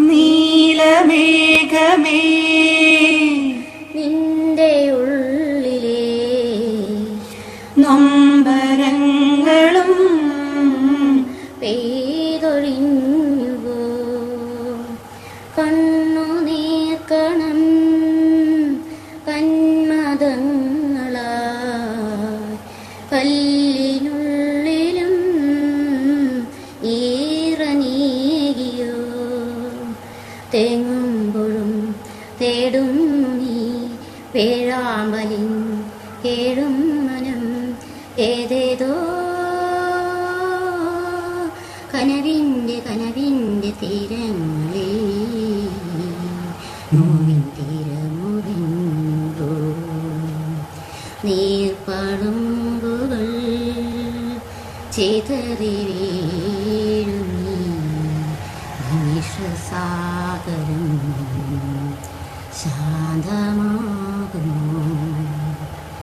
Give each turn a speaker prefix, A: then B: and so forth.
A: നീലമേഘമേ
B: നിന്റെ ഉള്ളിലെ
A: നൊമ്പരങ്ങളും
B: പെയ്തൊഴിഞ്ഞുവോ കണ്ണുനീർക്കണം കന്മദങ്ങളായി കല്ലിനുള്ളിലും ഈറനീകിയോ തേങ്ങുമ്പോഴും തേടുന്നു നീ വേഴാമ്പലിൻ കേഴും മനം ഏതേതോ കനവിൻ്റെ തീരങ്ങളിൽ നോവിൻ തീരമുറിഞ്ഞോ നീർപ്പളുങ്കുകൾ ചിതറി വീഴുന്നു നിമിഷസാഗരം ശാന്തമാ